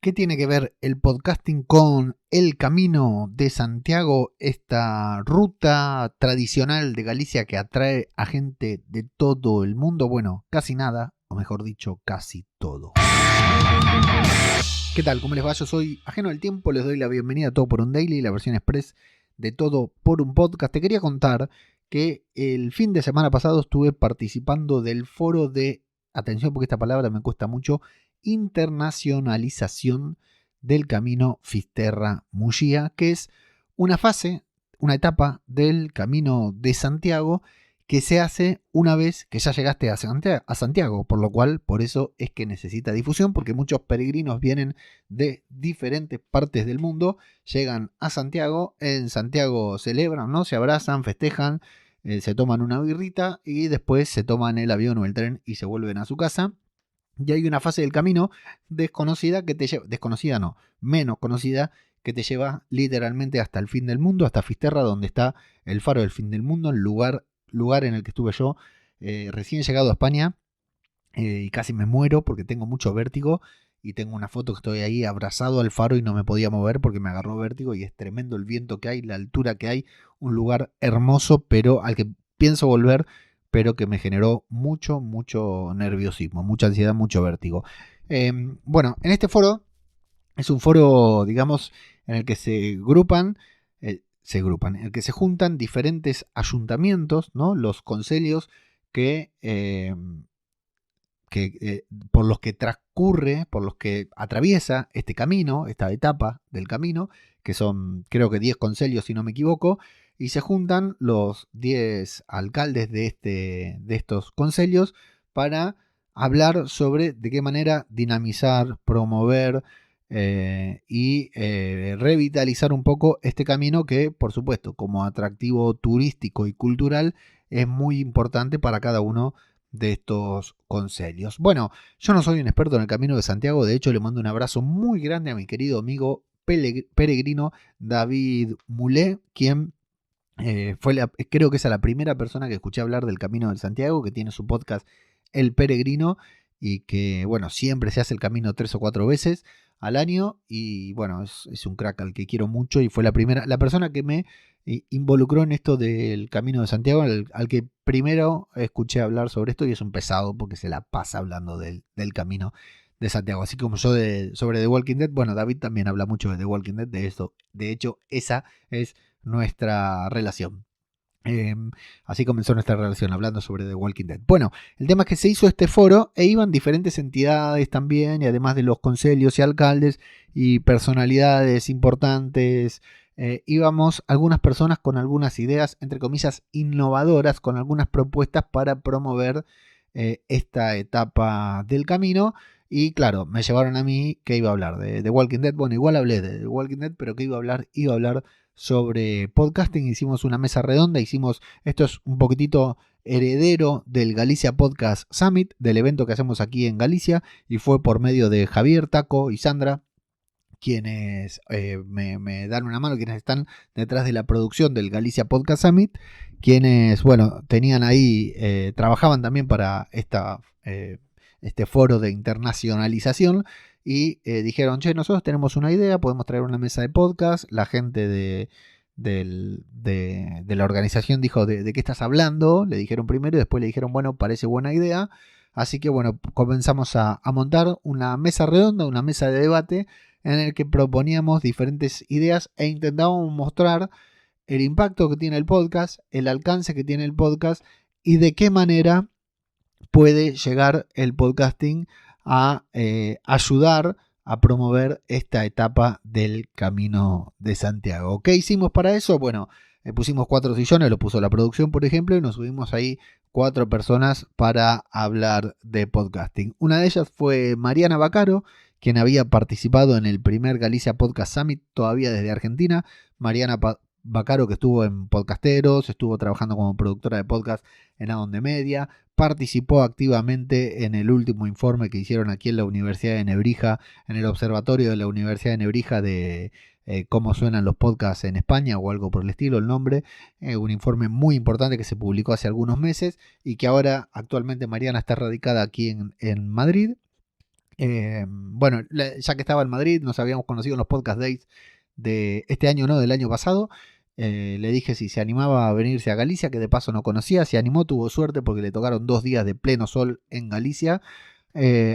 ¿Qué tiene que ver el podcasting con el Camino de Santiago, esta ruta tradicional de Galicia que atrae a gente de todo el mundo? Bueno, casi nada, o mejor dicho, casi todo. ¿Qué tal? ¿Cómo les va? Yo soy Ajeno al Tiempo, les doy la bienvenida a Todo por un Daily, la versión express de Todo por un Podcast. Te quería contar que el fin de semana pasado estuve participando del foro de, atención porque esta palabra me cuesta mucho, internacionalización del Camino Fisterra-Muxía, que es una fase, una etapa del Camino de Santiago que se hace una vez que ya llegaste a Santiago, por lo cual, por eso es que necesita difusión, porque muchos peregrinos vienen de diferentes partes del mundo, llegan a Santiago, en Santiago celebran, ¿no? Se abrazan, festejan, se toman una birrita y después se toman el avión o el tren y se vuelven a su casa. Y hay una fase del camino desconocida que te lleva, desconocida no, menos conocida, que te lleva literalmente hasta el fin del mundo, hasta Fisterra, donde está el faro del fin del mundo, el lugar en el que estuve yo recién llegado a España y casi me muero porque tengo mucho vértigo y tengo una foto que estoy ahí abrazado al faro y no me podía mover porque me agarró vértigo y es tremendo el viento que hay, la altura que hay, un lugar hermoso pero al que pienso volver, pero que me generó mucho nerviosismo, mucha ansiedad, mucho vértigo. Bueno, en este foro es un foro, digamos, en el que se agrupan, en el que se juntan diferentes ayuntamientos, ¿no? Los conselios que por los que transcurre, por los que atraviesa este camino, esta etapa del camino, que son creo que 10 conselios si no me equivoco, y se juntan los 10 alcaldes de estos conselios para hablar sobre de qué manera dinamizar, promover y revitalizar un poco este camino que, por supuesto, como atractivo turístico y cultural, es muy importante para cada uno de estos conselios. Bueno, yo no soy un experto en el Camino de Santiago, de hecho le mando un abrazo muy grande a mi querido amigo peregrino David Mulé, quien creo que es la primera persona que escuché hablar del Camino de Santiago, que tiene su podcast El Peregrino y que, bueno, siempre se hace el camino 3 o 4 veces al año y, bueno, es un crack al que quiero mucho y fue la persona que me involucró en esto del Camino de Santiago, al que primero escuché hablar sobre esto y es un pesado porque se la pasa hablando del Camino de Santiago. Así como yo sobre The Walking Dead, bueno, David también habla mucho de The Walking Dead, de esto. De hecho, esa es nuestra relación. Así comenzó nuestra relación, hablando sobre The Walking Dead. Bueno, el tema es que se hizo este foro e iban diferentes entidades también, y además de los consejos y alcaldes y personalidades importantes, íbamos algunas personas con algunas ideas, entre comillas, innovadoras, con algunas propuestas para promover esta etapa del camino. Y claro, me llevaron a mí que iba a hablar de The Walking Dead. Bueno, igual hablé de The Walking Dead, pero que iba a hablar sobre podcasting. Hicimos una mesa redonda, esto es un poquitito heredero del Galicia Podcast Summit, del evento que hacemos aquí en Galicia, y fue por medio de Javier, Taco y Sandra, quienes me dan una mano, quienes están detrás de la producción del Galicia Podcast Summit, quienes, bueno, tenían ahí, trabajaban también para este foro de internacionalización y dijeron, che, nosotros tenemos una idea, podemos traer una mesa de podcast, la gente de la organización dijo, ¿de qué estás hablando? Le dijeron primero y después le dijeron, bueno, parece buena idea. Así que bueno, comenzamos a montar una mesa redonda, una mesa de debate en el que proponíamos diferentes ideas e intentábamos mostrar el impacto que tiene el podcast, el alcance que tiene el podcast y de qué manera puede llegar el podcasting a ayudar a promover esta etapa del Camino de Santiago. ¿Qué hicimos para eso? Bueno, pusimos 4 sillones, lo puso la producción, por ejemplo, y nos subimos ahí 4 personas para hablar de podcasting. Una de ellas fue Mariana Bacaro, quien había participado en el primer Galicia Podcast Summit, todavía desde Argentina. Mariana Bacaro, que estuvo en Podcasteros, estuvo trabajando como productora de podcast en Adonde Media, participó activamente en el último informe que hicieron aquí en la Universidad de Nebrija, en el observatorio de la Universidad de Nebrija de cómo suenan los podcasts en España o algo por el estilo, el nombre, un informe muy importante que se publicó hace algunos meses y que ahora actualmente Mariana está radicada aquí en Madrid. Bueno, ya que estaba en Madrid, nos habíamos conocido en los Podcast Days de este año, no, del año pasado. Le dije si se animaba a venirse a Galicia, que de paso no conocía. Se animó, tuvo suerte porque le tocaron 2 días de pleno sol en Galicia.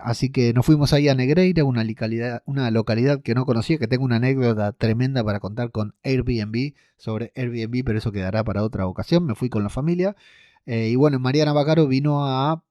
Así que nos fuimos ahí a Negreira, una localidad que no conocía, que tengo una anécdota tremenda para contar con Airbnb, sobre Airbnb, pero eso quedará para otra ocasión. Me fui con la familia. Y bueno, Mariana Bacaro vino a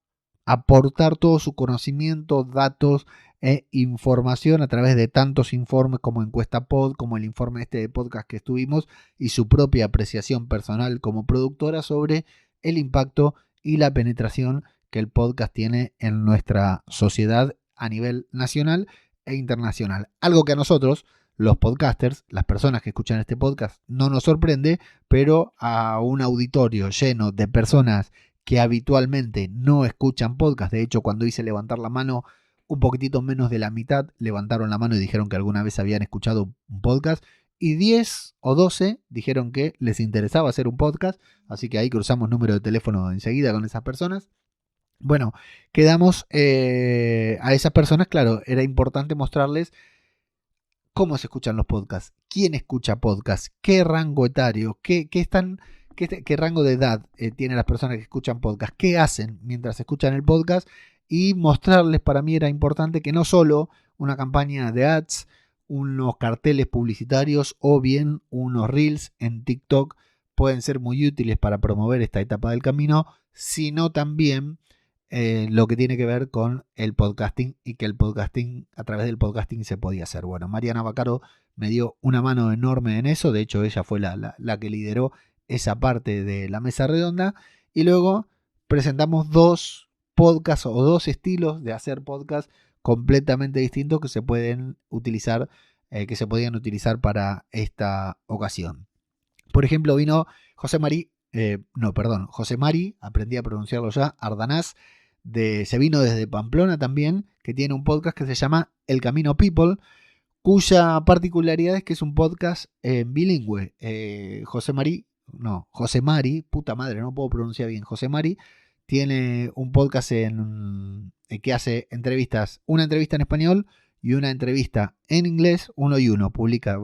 aportar todo su conocimiento, datos e información a través de tantos informes como Encuesta Pod, como el informe de podcast que estuvimos, y su propia apreciación personal como productora sobre el impacto y la penetración que el podcast tiene en nuestra sociedad a nivel nacional e internacional. Algo que a nosotros, los podcasters, las personas que escuchan este podcast, no nos sorprende, pero a un auditorio lleno de personas que habitualmente no escuchan podcast. De hecho, cuando hice levantar la mano, un poquitito menos de la mitad levantaron la mano y dijeron que alguna vez habían escuchado un podcast. Y 10 o 12 dijeron que les interesaba hacer un podcast. Así que ahí cruzamos número de teléfono enseguida con esas personas. Bueno, quedamos a esas personas, claro, era importante mostrarles cómo se escuchan los podcasts, quién escucha podcasts, qué rango etario, qué rango de edad tienen las personas que escuchan podcast, qué hacen mientras escuchan el podcast, y mostrarles, para mí era importante que no solo una campaña de ads, unos carteles publicitarios o bien unos reels en TikTok pueden ser muy útiles para promover esta etapa del camino, sino también lo que tiene que ver con el podcasting, y que el podcasting, a través del podcasting se podía hacer. Bueno, Mariana Bacaro me dio una mano enorme en eso. De hecho, ella fue la que lideró esa parte de la mesa redonda. Y luego presentamos 2 podcasts o 2 estilos de hacer podcast completamente distintos que se pueden utilizar, que se podían utilizar para esta ocasión. Por ejemplo, vino José Mari, aprendí a pronunciarlo ya, Ardanaz, se vino desde Pamplona también, que tiene un podcast que se llama El Camino People, cuya particularidad es que es un podcast bilingüe. José Mari, puta madre, no puedo pronunciar bien. José Mari tiene un podcast que hace entrevistas, una entrevista en español y una entrevista en inglés, uno y uno,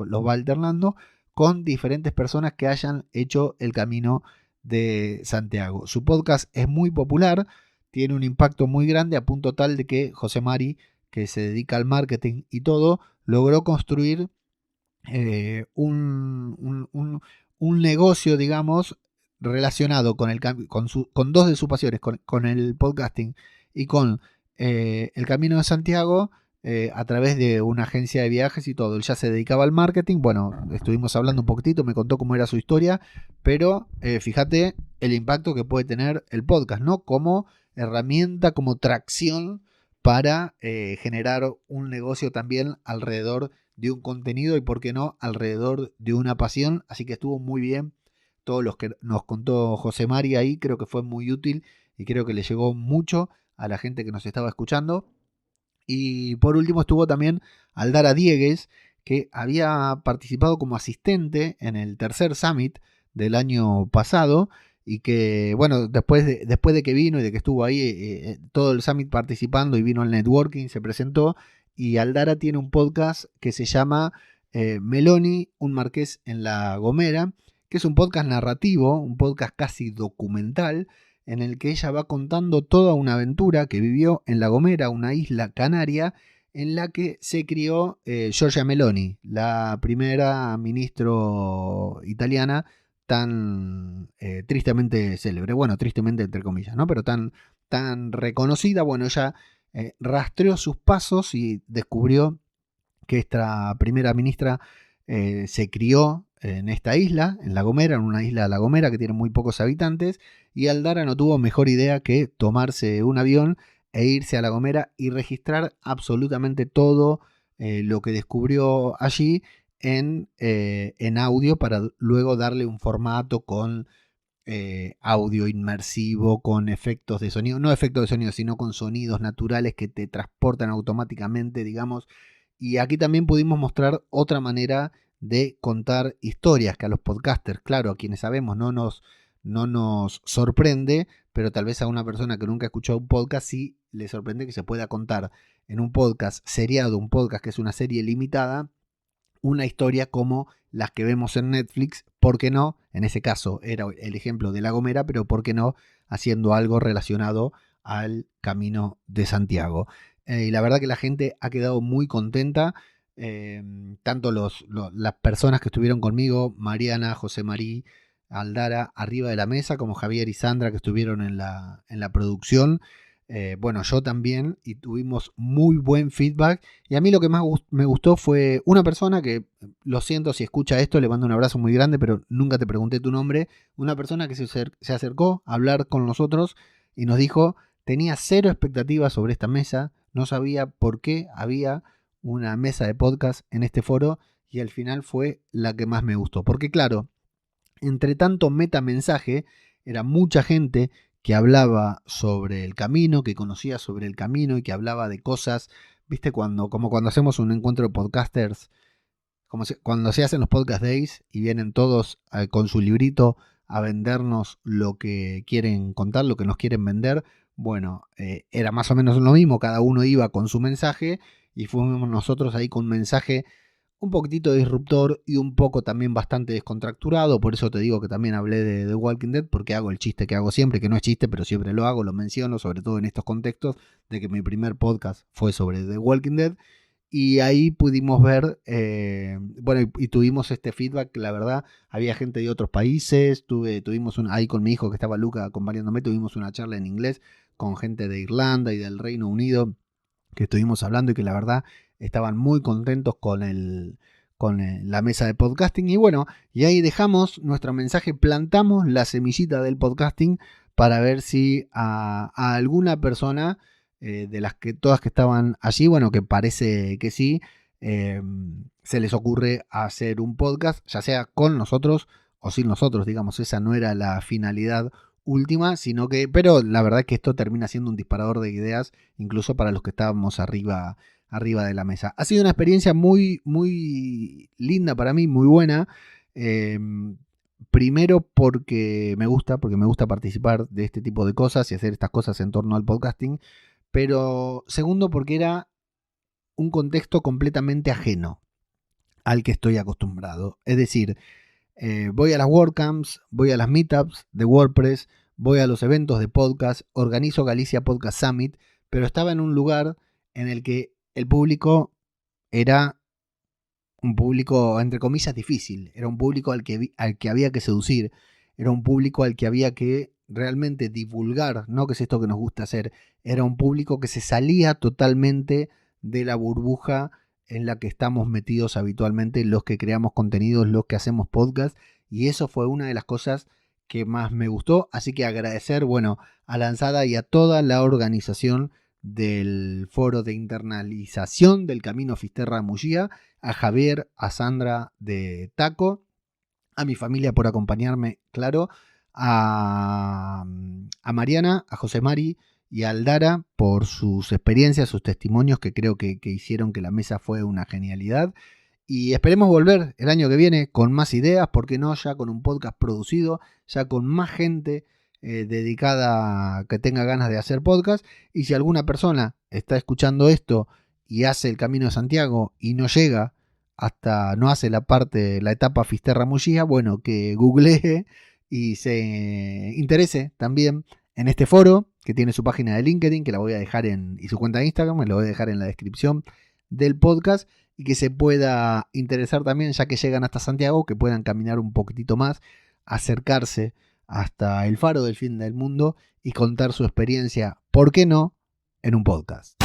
los va alternando con diferentes personas que hayan hecho el Camino de Santiago. Su podcast es muy popular, tiene un impacto muy grande, a punto tal de que José Mari, que se dedica al marketing y todo, logró construir un negocio, digamos, relacionado con 2 de sus pasiones, con el podcasting y con el Camino de Santiago, a través de una agencia de viajes y todo. Él ya se dedicaba al marketing. Bueno, estuvimos hablando un poquitito, me contó cómo era su historia, pero fíjate el impacto que puede tener el podcast, ¿no? Como herramienta, como tracción para generar un negocio también alrededor de un contenido y, por qué no, alrededor de una pasión. Así que estuvo muy bien todos los que nos contó José Mari ahí. Creo que fue muy útil y creo que le llegó mucho a la gente que nos estaba escuchando. Y por último estuvo también Aldara Diegues, que había participado como asistente en el tercer Summit del año pasado, y que, bueno, después de que vino y de que estuvo ahí todo el Summit participando y vino al networking, se presentó. Y Aldara tiene un podcast que se llama Meloni, un marqués en La Gomera, que es un podcast narrativo, un podcast casi documental, en el que ella va contando toda una aventura que vivió en La Gomera, una isla canaria, en la que se crió Giorgia Meloni, la primera ministro italiana tan tristemente célebre, bueno, tristemente entre comillas, ¿no? Pero tan reconocida. Bueno, ella rastreó sus pasos y descubrió que esta primera ministra se crió en esta isla, en La Gomera, en una isla de La Gomera que tiene muy pocos habitantes, y Aldara no tuvo mejor idea que tomarse un avión e irse a La Gomera y registrar absolutamente todo lo que descubrió allí en audio, para luego darle un formato con audio inmersivo, con efectos de sonido, no efectos de sonido, sino con sonidos naturales que te transportan automáticamente, digamos. Y aquí también pudimos mostrar otra manera de contar historias que a los podcasters, claro, a quienes sabemos no nos sorprende, pero tal vez a una persona que nunca ha escuchado un podcast sí le sorprende que se pueda contar en un podcast seriado, un podcast que es una serie limitada, una historia como las que vemos en Netflix, ¿por qué no? En ese caso era el ejemplo de La Gomera, pero ¿por qué no haciendo algo relacionado al Camino de Santiago? Y la verdad que la gente ha quedado muy contenta, tanto las personas que estuvieron conmigo, Mariana, José Marí, Aldara, arriba de la mesa, como Javier y Sandra, que estuvieron en la producción. Bueno, yo también, y tuvimos muy buen feedback. Y a mí lo que más me gustó fue una persona que, lo siento si escucha esto, le mando un abrazo muy grande, pero nunca te pregunté tu nombre. Una persona que se acercó a hablar con nosotros y nos dijo, tenía cero expectativas sobre esta mesa, no sabía por qué había una mesa de podcast en este foro, y al final fue la que más me gustó. Porque claro, entre tanto metamensaje, era mucha gente que hablaba sobre el camino, que conocía sobre el camino y que hablaba de cosas, viste, como cuando hacemos un encuentro de podcasters, cuando se hacen los podcast days y vienen todos con su librito a vendernos lo que quieren contar, lo que nos quieren vender. Bueno, era más o menos lo mismo, cada uno iba con su mensaje y fuimos nosotros ahí con un mensaje un poquitito disruptor y un poco también bastante descontracturado. Por eso te digo que también hablé de The Walking Dead, porque hago el chiste que hago siempre, que no es chiste, pero siempre lo hago, lo menciono, sobre todo en estos contextos, de que mi primer podcast fue sobre The Walking Dead. Y ahí pudimos ver, bueno, y tuvimos este feedback, que la verdad, había gente de otros países, tuvimos ahí con mi hijo que estaba Luca acompañándome, tuvimos una charla en inglés con gente de Irlanda y del Reino Unido, que estuvimos hablando y que la verdad estaban muy contentos con la mesa de podcasting. Y bueno, y ahí dejamos nuestro mensaje, plantamos la semillita del podcasting para ver si a alguna persona de las que todas que estaban allí, bueno, que parece que sí, se les ocurre hacer un podcast, ya sea con nosotros o sin nosotros, digamos, esa no era la finalidad última, sino que, pero la verdad es que esto termina siendo un disparador de ideas, incluso para los que estábamos arriba de la mesa. Ha sido una experiencia muy, muy linda para mí, muy buena. Primero porque me gusta participar de este tipo de cosas y hacer estas cosas en torno al podcasting. Pero segundo porque era un contexto completamente ajeno al que estoy acostumbrado. Es decir, voy a las WordCamps, voy a las meetups de WordPress, voy a los eventos de podcast, organizo Galicia Podcast Summit, pero estaba en un lugar en el que el público era un público, entre comillas, difícil. Era un público al que había que seducir. Era un público al que había que realmente divulgar, ¿no? Que es esto que nos gusta hacer. Era un público que se salía totalmente de la burbuja en la que estamos metidos habitualmente los que creamos contenidos, los que hacemos podcast. Y eso fue una de las cosas que más me gustó. Así que agradecer, bueno, a Lanzada y a toda la organización del foro de internalización del Camino Fisterra Muxía, a Javier, a Sandra de Taco, a mi familia por acompañarme, claro, a Mariana, a José Mari y a Aldara por sus experiencias, sus testimonios que creo que hicieron que la mesa fue una genialidad. Y esperemos volver el año que viene con más ideas, ¿por qué no? Ya con un podcast producido, ya con más gente dedicada que tenga ganas de hacer podcast. Y si alguna persona está escuchando esto y hace el Camino de Santiago y no llega no hace la etapa Fisterra Muxía, bueno, que googlee y se interese también en este foro, que tiene su página de LinkedIn, que la voy a dejar y su cuenta de Instagram, me lo voy a dejar en la descripción del podcast, y que se pueda interesar también, ya que llegan hasta Santiago, que puedan caminar un poquitito más, acercarse hasta el faro del fin del mundo y contar su experiencia, ¿por qué no?, en un podcast.